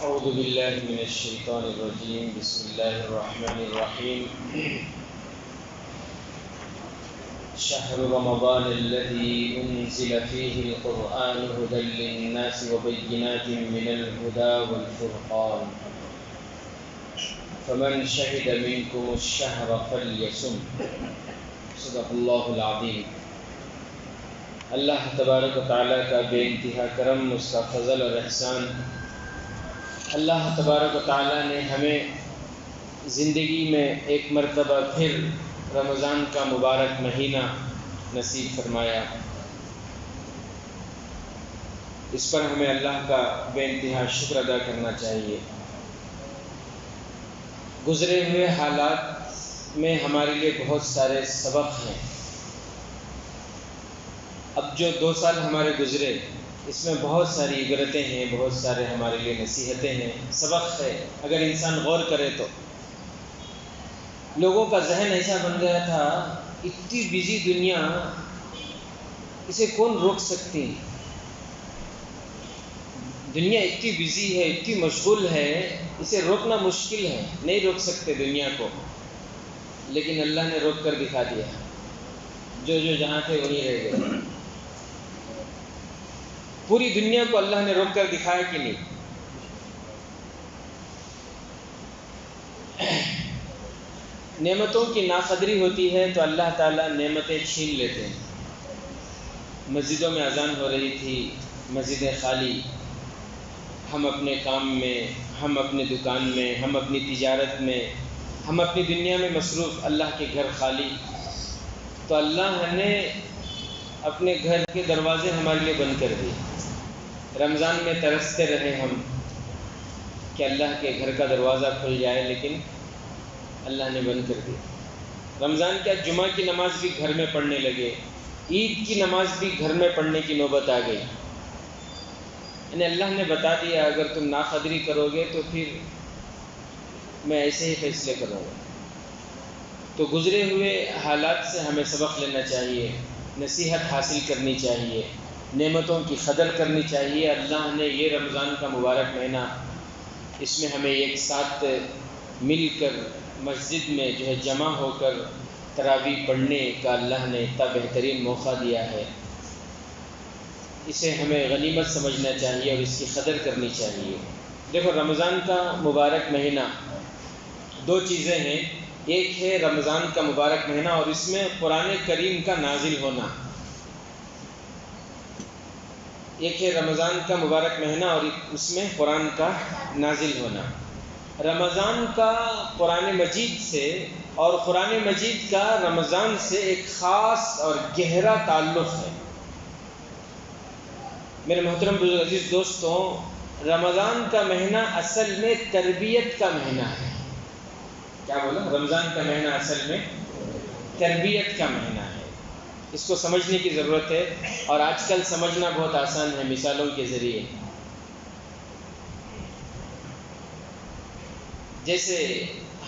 اعوذ باللہ من الشیطان الرجیم بسم اللہ الرحمن الرحیم شہر رمضان الذي انزل فيه القرآن هدى للناس وبينات من الهدى والفرقان فمن شهد منكم الشهر فليصم صدق اللہ العظیم۔ اللہ تبارک و تعالیٰ کا بے انتہا کرم، اس کا فضل اور احسان۔ اللہ تبارک و تعالیٰ نے ہمیں زندگی میں ایک مرتبہ پھر رمضان کا مبارک مہینہ نصیب فرمایا۔ اس پر ہمیں اللہ کا بے انتہا شکر ادا کرنا چاہیے۔ گزرے ہوئے حالات میں ہمارے لیے بہت سارے سبق ہیں۔ اب جو 2 سال ہمارے گزرے، اس میں بہت ساری عبرتیں ہیں، بہت سارے ہمارے لیے نصیحتیں ہیں، سبق ہے۔ اگر انسان غور کرے تو لوگوں کا ذہن ایسا بن گیا تھا، اتنی بزی دنیا، اسے کون روک سکتی؟ دنیا اتنی بزی ہے، اتنی مشغول ہے، اسے روکنا مشکل ہے، نہیں روک سکتے دنیا کو۔ لیکن اللہ نے روک کر دکھا دیا، جو جہاں تھے وہیں رہ گئے۔ پوری دنیا کو اللہ نے روک کر دکھایا کہ نہیں؟ نعمتوں کی ناقدری ہوتی ہے تو اللہ تعالیٰ نعمتیں چھین لیتے ہیں۔ مسجدوں میں اذان ہو رہی تھی، مسجدیں خالی، ہم اپنے کام میں، ہم اپنے دکان میں، ہم اپنی تجارت میں، ہم اپنی دنیا میں مصروف، اللہ کے گھر خالی۔ تو اللہ نے اپنے گھر کے دروازے ہمارے لیے بند کر دیے۔ رمضان میں ترستے رہے ہم کہ اللہ کے گھر کا دروازہ کھل جائے، لیکن اللہ نے بند کر دیا۔ رمضان کیا، جمعہ کی نماز بھی گھر میں پڑھنے لگے، عید کی نماز بھی گھر میں پڑھنے کی نوبت آ گئی۔ یعنی اللہ نے بتا دیا، اگر تم ناقدری کرو گے تو پھر میں ایسے ہی فیصلے کروں گا۔ تو گزرے ہوئے حالات سے ہمیں سبق لینا چاہیے، نصیحت حاصل کرنی چاہیے، نعمتوں کی قدر کرنی چاہیے۔ اللہ نے یہ رمضان کا مبارک مہینہ، اس میں ہمیں ایک ساتھ مل کر مسجد میں جو ہے جمع ہو کر تراویح پڑھنے کا اللہ نے اتنا بہترین موقع دیا ہے۔ اسے ہمیں غنیمت سمجھنا چاہیے اور اس کی قدر کرنی چاہیے۔ دیکھو، رمضان کا مبارک مہینہ 2 چیزیں ہیں۔ ایک ہے رمضان کا مبارک مہینہ اور اس میں قرآن کریم کا نازل ہونا۔ ایک ہے رمضان کا مبارک مہینہ اور اس میں قرآن کا نازل ہونا۔ رمضان کا قرآن مجید سے اور قرآن مجید کا رمضان سے ایک خاص اور گہرا تعلق ہے۔ میرے محترم بزرگ عزیز دوستوں، رمضان کا مہینہ اصل میں تربیت کا مہینہ ہے۔ کیا بولا؟ رمضان کا مہینہ اصل میں تربیت کا مہینہ ہے۔ اس کو سمجھنے کی ضرورت ہے، اور آج کل سمجھنا بہت آسان ہے مثالوں کے ذریعے۔ جیسے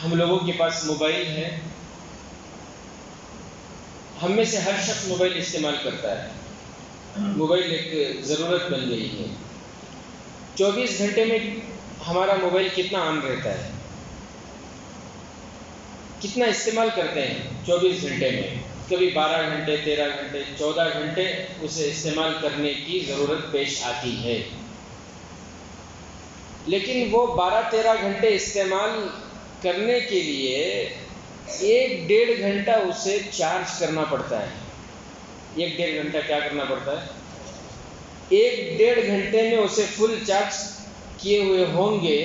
ہم لوگوں کے پاس موبائل ہے، ہم میں سے ہر شخص موبائل استعمال کرتا ہے۔ موبائل ایک ضرورت بن گئی ہے۔ 24 گھنٹے میں ہمارا موبائل کتنا عام رہتا ہے، کتنا استعمال کرتے ہیں 24 گھنٹے میں؟ کبھی 12 گھنٹے، 13 گھنٹے، 14 گھنٹے اسے استعمال کرنے کی ضرورت پیش آتی ہے۔ لیکن وہ 12-13 گھنٹے استعمال کرنے کے لیے 1-1.5 گھنٹہ اسے چارج کرنا پڑتا ہے۔ 1-1.5 گھنٹہ کیا کرنا پڑتا ہے؟ 1-1.5 گھنٹے میں اسے فل چارج کیے ہوئے ہوں گے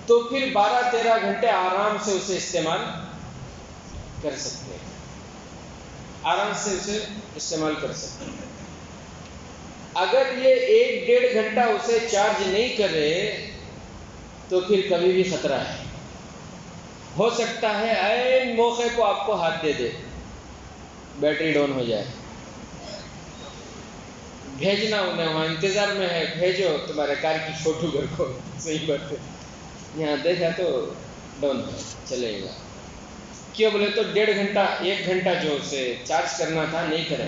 تو پھر 12-13 گھنٹے آرام سے اسے استعمال کر سکتے ہیں، آرام سے اسے استعمال کر سکتے ہیں۔ اگر یہ 1-1.5 گھنٹہ اسے چارج نہیں کرے تو پھر کبھی بھی خطرہ ہے۔ ہو سکتا ہے عین موقع کو آپ کو ہاتھ دے دے، بیٹری ڈاؤن ہو جائے۔ بھیجنا انہیں وہاں انتظار میں ہے، بھیجو تمہارے کار کی فوٹو گھر کو، صحیح بات ہے، یہاں دیکھا تو ڈاؤن چلے گا۔ کیوں بولے تو 1.5 گھنٹہ 1 گھنٹہ جو اسے چارج کرنا تھا نہیں کرے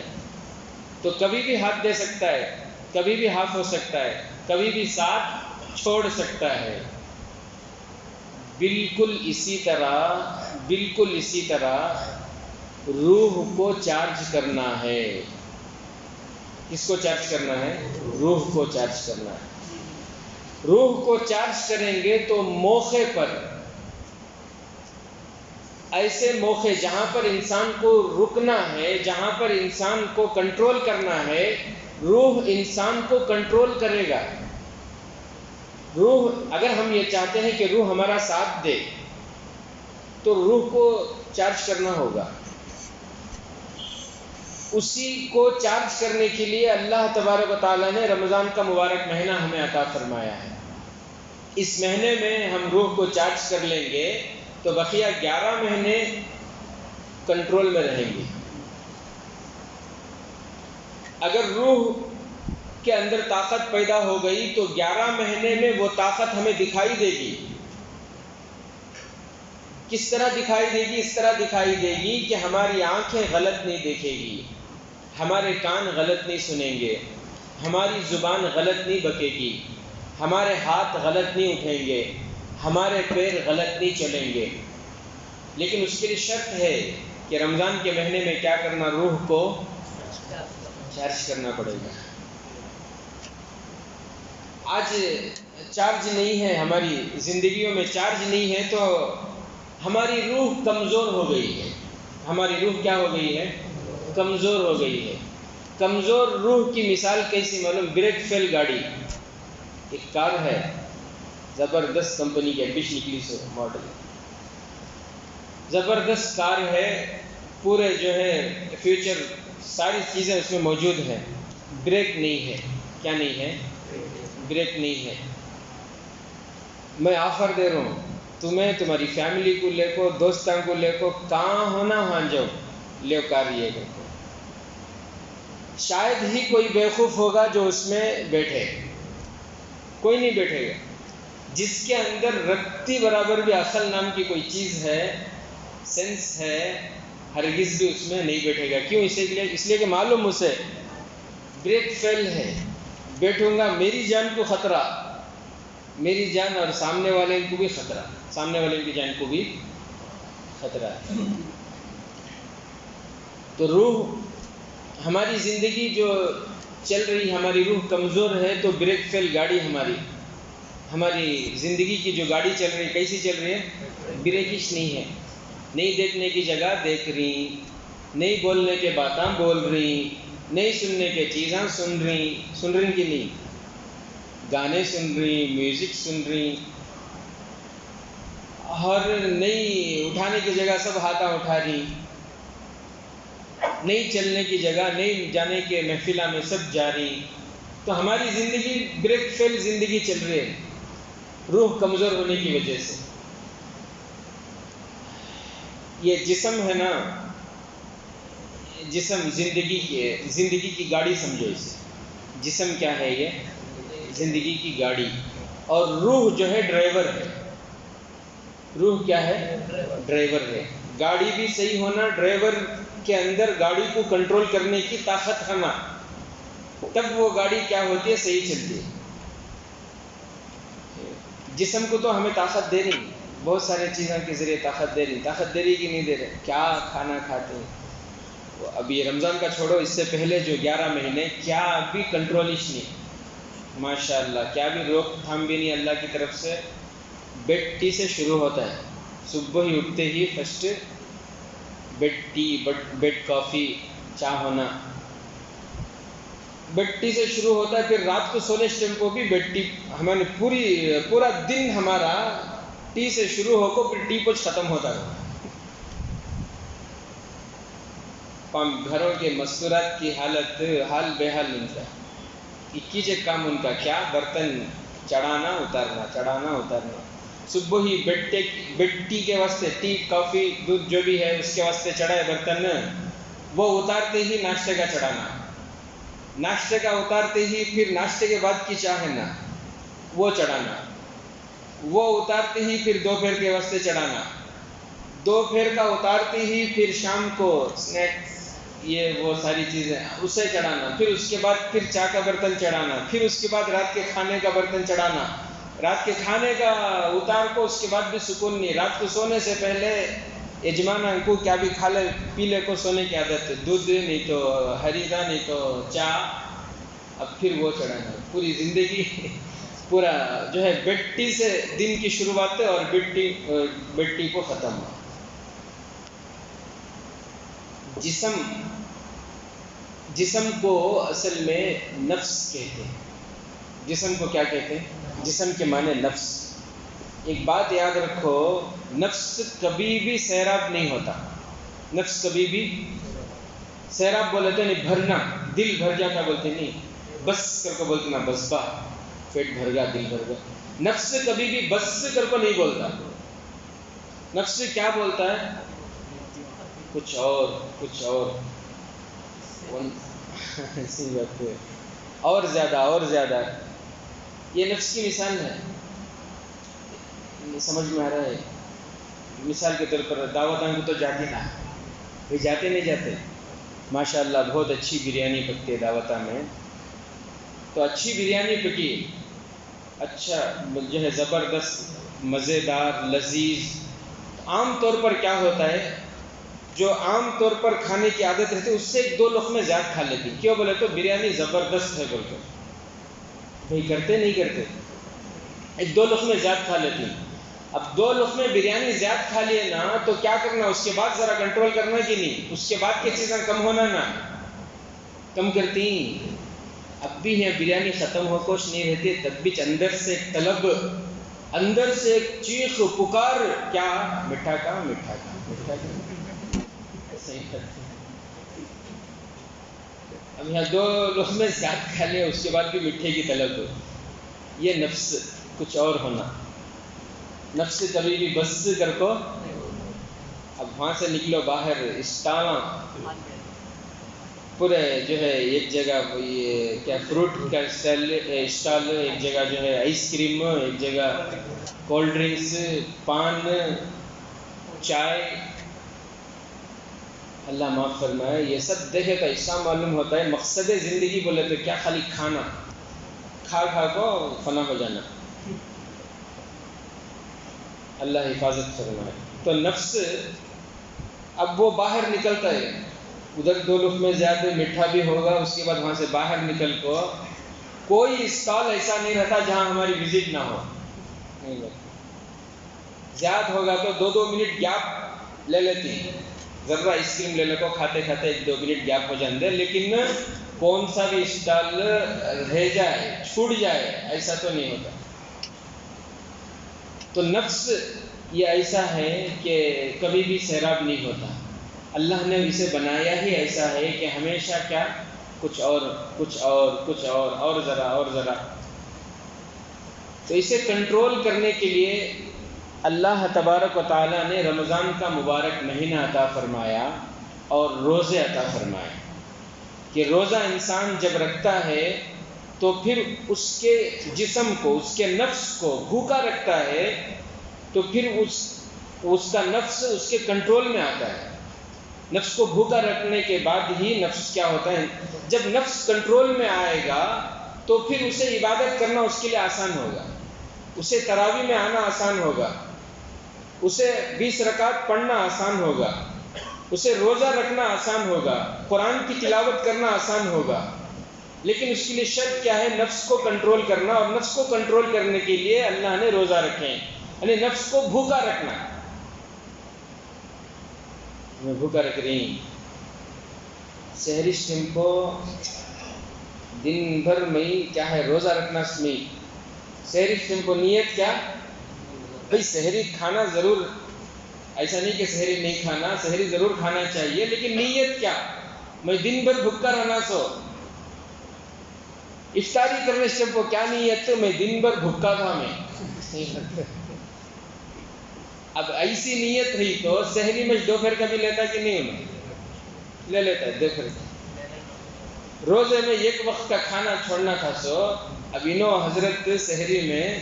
تو کبھی بھی ہاتھ دے سکتا ہے، کبھی بھی ہاف ہو سکتا ہے، کبھی بھی ساتھ چھوڑ سکتا ہے، بالکل اسی طرح روح کو چارج کرنا ہے۔ کس کو چارج کرنا ہے؟ روح کو چارج کرنا ہے۔ روح کو چارج کریں گے تو موقع پر، ایسے موقع جہاں پر انسان کو رکنا ہے، جہاں پر انسان کو کنٹرول کرنا ہے، روح انسان کو کنٹرول کرے گا۔ روح، اگر ہم یہ چاہتے ہیں کہ روح ہمارا ساتھ دے تو روح کو چارج کرنا ہوگا۔ اسی کو چارج کرنے کے لیے اللہ تبارک و تعالیٰ نے رمضان کا مبارک مہینہ ہمیں عطا فرمایا ہے۔ اس مہینے میں ہم روح کو چارج کر لیں گے تو بقیہ 11 مہینے کنٹرول میں رہیں گے۔ اگر روح کے اندر طاقت پیدا ہو گئی تو 11 مہینے میں وہ طاقت ہمیں دکھائی دے گی۔ کس طرح دکھائی دے گی؟ اس طرح دکھائی دے گی کہ ہماری آنکھیں غلط نہیں دیکھے گی، ہمارے کان غلط نہیں سنیں گے، ہماری زبان غلط نہیں بکے گی، ہمارے ہاتھ غلط نہیں اٹھیں گے، ہمارے پیر غلط نہیں چلیں گے۔ لیکن اس کے لیے شرط ہے کہ رمضان کے مہینے میں کیا کرنا؟ روح کو چارج کرنا پڑے گا۔ آج چارج نہیں ہے، ہماری زندگیوں میں چارج نہیں ہے تو ہماری روح کمزور ہو گئی ہے۔ ہماری روح کیا ہو گئی ہے؟ کمزور ہو گئی ہے۔ کمزور روح کی مثال کیسی معلوم؟ بریک فیل گاڑی، ایک کار ہے زبردست کمپنی کی، ابھی نکلی سو ماڈل، زبردست کار ہے، پورے جو ہے فیوچر ساری چیزیں اس میں موجود ہیں، بریک نہیں ہے۔ کیا نہیں ہے؟ بریک نہیں ہے۔ میں آفر دے رہا ہوں تمہیں، تمہاری فیملی کو لے کو، دوستوں کو لے کو، کہاں ہونا وہاں جاؤ، لے کار یہ کو۔ شاید ہی کوئی بیوقوف ہوگا جو اس میں بیٹھے، کوئی نہیں بیٹھے گا۔ جس کے اندر رتی برابر بھی عقل نام کی کوئی چیز ہے، سینس ہے، ہرگز بھی اس میں نہیں بیٹھے گا۔ کیوں؟ اس لیے کہ معلوم اسے بریک فیل ہے، بیٹھوں گا میری جان کو خطرہ، میری جان اور سامنے والے کو بھی خطرہ، سامنے والے کی جان کو بھی خطرہ ہے۔ تو روح، ہماری زندگی جو چل رہی، ہماری روح کمزور ہے تو بریک فیل گاڑی ہماری زندگی کی جو گاڑی چل رہی کیسی چل رہی ہے؟ بریکش نہیں ہے۔ نہیں دیکھنے کی جگہ دیکھ رہی، نہیں بولنے کے باتاں بول رہی، نہیں سننے کے چیزاں سن رہی کہ نہیں، گانے سن رہی، میوزک سن رہی، اور نہیں اٹھانے کی جگہ سب ہاتھاں اٹھا رہی، نہیں چلنے کی جگہ، نہیں جانے کے محفلہ میں سب جا رہی۔ تو ہماری زندگی بریک فیل زندگی چل رہی ہے، روح کمزور ہونے کی وجہ سے۔ یہ جسم ہے نا، جسم زندگی کی گاڑی سمجھو اسے۔ جسم کیا ہے؟ یہ زندگی کی گاڑی، اور روح جو ہے ڈرائیور ہے۔ روح کیا ہے؟ ڈرائیور ہے۔ گاڑی بھی صحیح ہونا، ڈرائیور کے اندر گاڑی کو کنٹرول کرنے کی طاقت ہونا، تب وہ گاڑی کیا ہوتی ہے؟ صحیح چلتی ہے۔ جسم کو تو ہمیں طاقت دے رہی، بہت سارے چیزوں کے ذریعے طاقت دے رہی کہ نہیں دے رہے؟ کیا کھانا کھاتے ہیں؟ اب یہ رمضان کا چھوڑو، اس سے پہلے جو 11 مہینے کیا بھی کنٹرولش نہیں، ماشاءاللہ کیا بھی روک تھام بھی نہیں اللہ کی طرف سے۔ بیڈ ٹی سے شروع ہوتا ہے، صبح ہی اٹھتے ہی فرسٹ بیڈ ٹی، بیڈ کافی، چاہ ہونا، بیڈ ٹی سے شروع ہوتا ہے۔ پھر رات کو سونے ٹائم کو بھی بیڈ ٹی، ہمیں پورا دن ہمارا ٹی سے شروع ہو کو پھر ٹی پوچھ ختم ہوتا ہے۔ گھروں کے مستورات کی حال بے حال ان کا، کیجے کام ان کا کیا؟ برتن چڑھانا اتارنا۔ صبح ہی بیڈ ٹی کے واسطے، ٹی کافی دودھ جو بھی ہے اس کے واسطے چڑھائے برتن، وہ اتارتے ہی ناشتے کا چڑھانا، ناشتے کا اتارتے ہی پھر ناشتے کے بعد کی چاہ ہے نا وہ چڑھانا، وہ اتارتے ہی پھر دوپہر کے واسطے چڑھانا، دوپہر کا اتارتے ہی پھر شام کو سنیکس، یہ وہ ساری چیزیں اسے چڑھانا، پھر اس کے بعد پھر چائے کا برتن چڑھانا، پھر اس کے بعد رات کے کھانے کا برتن چڑھانا، رات کے کھانے کا اتار کو، اس کے بعد بھی سکون نہیں. رات کو سونے سے پہلے یجمانہ کو کیا بھی کھا لے پی لے کو سونے کی عادت ہے. دودھ نہیں تو ہریرا نہیں تو چائے. اب پھر وہ چڑھانا پوری زندگی پورا جو ہے بیٹی سے دن کی شروعات ہے اور بیٹی کو ختم. جسم کو اصل میں نفس کہتے ہیں. جسم کو کیا کہتے ہیں؟ جسم کے معنی نفس. ایک بات یاد رکھو، نفس کبھی بھی سیراب نہیں ہوتا. نفس کبھی بھی سیراب بولتے نہیں، بھرنا، دل بھر جا کیا بولتے نہیں، بس کر کو بولتے نا، بس با پیٹ بھر گیا، دل بھر گیا. نفس کبھی بھی بس کر کو نہیں بولتا. نفس کیا بولتا ہے؟ کچھ اور کچھ اور اور زیادہ اور زیادہ. یہ نفس کی مثال ہے. سمجھ میں آ رہا ہے؟ مثال کے طور پر دعوتوں کو تو جاتے نا، وہ جاتے نہیں جاتے. ماشاء اللہ بہت اچھی بریانی پکتی ہے دعوتوں میں. تو اچھی بریانی پکی، اچھا جو ہے زبردست مزیدار لذیذ. عام طور پر کیا ہوتا ہے، جو عام طور پر کھانے کی عادت رہتی ہے اس سے 1-2 لقمے زیادہ کھا لیتی. کیوں بولے تو بریانی زبردست ہے بول کر. بھائی کرتے نہیں کرتے، 1-2 لقمے زیادہ کھا لیتی. اب 2 لقمے بریانی زیادہ کھا لیے نا تو کیا کرنا، اس کے بعد ذرا کنٹرول کرنا کہ نہیں. اس کے بعد کی چیزیں کم ہونا نا، کم کرتی. اب بھی ہے بریانی ختم ہو کوش نہیں رہتی، تب بھی اندر سے ایک طلب، اندر سے ایک چیخ پکار، کیا مٹھا کا مٹھا کا مٹھا کا. صحیح کرتے. اب یہاں 2 لقمے زیادہ کھا لیا، اس کے بعد بھی مٹھے کی طلب. یہ نفس کچھ اور ہونا. نفس کبھی بھی بس کر کو. اب وہاں سے نکلو باہر، اسٹالاں پورے جو ہے ایک جگہ یہ کیا فروٹ کا اسٹال، ایک جگہ جو ہے آئس کریم، ایک جگہ کولڈ ڈرنکس، پان، چائے. اللہ معاف فرمائے. یہ سب دیکھے تو ایسا معلوم ہوتا ہے مقصد زندگی بولے تو کیا خالی کھانا، کھا کھا کو فنا ہو جانا. اللہ حفاظت فرمائے. تو نفس اب وہ باہر نکلتا ہے، ادھر 2 لقمے زیادہ میٹھا بھی ہوگا، اس کے بعد وہاں سے باہر نکل کو کوئی اسٹال ایسا نہیں رہتا جہاں ہماری وزٹ نہ ہو. نہیں رہتا. زیادہ ہوگا تو 2-2 منٹ گیپ لے لیتی. ذرا آئس کریم لے لے کو کھاتے کھاتے 1-2 منٹ گیپ ہو جاندے، لیکن کون سا بھی اسٹال رہ جائے چھوٹ جائے ایسا تو نہیں ہوتا. تو نفس یہ ایسا ہے کہ کبھی بھی سیراب نہیں ہوتا. اللہ نے اسے بنایا ہی ایسا ہے کہ ہمیشہ کیا، کچھ اور کچھ اور کچھ اور ذرا اور ذرا. تو اسے کنٹرول کرنے کے لیے اللہ تبارک و تعالیٰ نے رمضان کا مبارک مہینہ عطا فرمایا اور روزے عطا فرمائے. کہ روزہ انسان جب رکھتا ہے تو پھر اس کے جسم کو، اس کے نفس کو بھوکا رکھتا ہے، تو پھر اس کا نفس اس کے کنٹرول میں آتا ہے. نفس کو بھوکا رکھنے کے بعد ہی نفس کیا ہوتا ہے، جب نفس کنٹرول میں آئے گا تو پھر اسے عبادت کرنا اس کے لیے آسان ہوگا، اسے تراویح میں آنا آسان ہوگا، اسے 20 رکعت پڑھنا آسان ہوگا، اسے روزہ رکھنا آسان ہوگا، قرآن کی تلاوت کرنا آسان ہوگا. لیکن اس کے لیے شرط کیا ہے، نفس کو کنٹرول کرنا. اور نفس کو کنٹرول کرنے کے لیے اللہ نے روزہ رکھے ہیں، یعنی نفس کو بھوکا رکھنا. میں بھوکا رکھ رہی ہوں. سحری ٹائم کو دن بھر میں کیا ہے روزہ رکھنا میں. سحری ٹائم کو نیت کیا، بھئی سحری کھانا ضرور، ایسا نہیں کہ سحری نہیں کھانا، سحری ضرور کھانا چاہیے، لیکن نیت کیا، میں دن بھر بھوکا رہنا. سو افطاری کرنے سے کو کیا نیت، میں دن بھر بھوکا تھا میں. اب ایسی نیت رہی تو سحری میں 2 پھر کا بھی لیتا کہ نہیں، لے لیتا ہے 2 پھر کا. روزے میں 1 وقت کا کھانا چھوڑنا تھا. سو اب انہوں حضرت سحری میں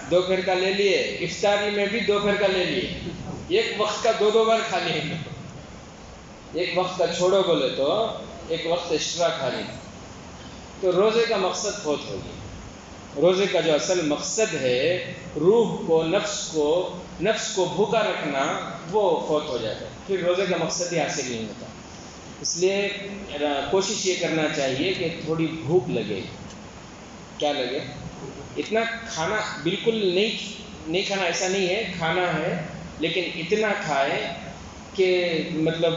2 پھر کا لے لیے، افطاری میں بھی 2 پھر کا لے لیے، 1 وقت کا 2 بار کھا لیے. 1 وقت کا چھوڑو بولے تو 1 وقت ایکسٹرا کھا لی. تو روزے کا مقصد بہت ہوگی. روزے کا جو اصل مقصد ہے روح کو نفس کو بھوکا رکھنا، وہ فوت ہو جاتا ہے، پھر روزے کا مقصد ہی حاصل نہیں ہوتا۔ اس لیے کوشش یہ کرنا چاہیے کہ تھوڑی بھوک لگے، کیا لگے، اتنا کھانا بالکل نہیں کھانا ایسا نہیں ہے، کھانا ہے لیکن اتنا کھائے کہ مطلب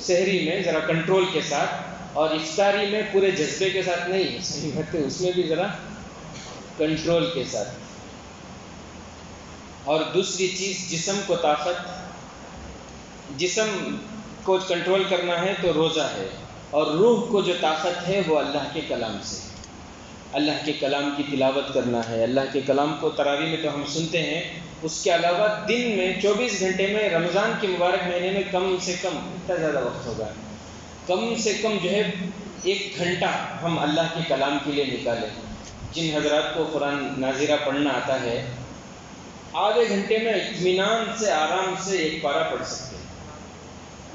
سحری میں ذرا کنٹرول کے ساتھ، اور افطاری میں پورے جذبے کے ساتھ نہیں، صحیح بات ہے، اس میں بھی ذرا کنٹرول کے ساتھ۔ اور دوسری چیز جسم کو جسم کو کنٹرول کرنا ہے تو روزہ ہے، اور روح کو جو طاقت ہے وہ اللہ کے کلام سے، اللہ کے کلام کی تلاوت کرنا ہے۔ اللہ کے کلام کو تراویح میں تو ہم سنتے ہیں، اس کے علاوہ دن میں 24 گھنٹے میں رمضان کے مبارک مہینے میں کم سے کم اتنا زیادہ وقت ہوگا، کم سے کم جو ہے 1 گھنٹہ ہم اللہ کے کلام کے لیے نکالیں۔ جن حضرات کو قرآن ناظرہ پڑھنا آتا ہے، آدھے گھنٹے میں اطمینان سے آرام سے 1 پارہ پڑھ سکتے ہیں۔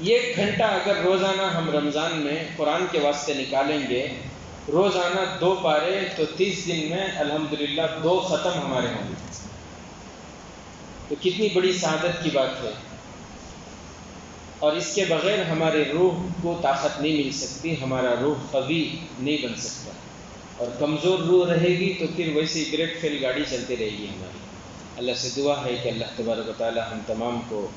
1 گھنٹہ اگر روزانہ ہم رمضان میں قرآن کے واسطے نکالیں گے، روزانہ 2 پارے، تو 30 دن میں الحمدللہ 2 ختم ہمارے ہوں گے۔ تو کتنی بڑی سعادت کی بات ہے، اور اس کے بغیر ہمارے روح کو طاقت نہیں مل سکتی، ہمارا روح قوی نہیں بن سکتا، اور کمزور روح رہے گی تو پھر ویسے بریک فیل گاڑی چلتی رہے گی ہماری۔ اللہ سے دعا ہے کہ اللہ تبارک و تعالی ہم تمام کو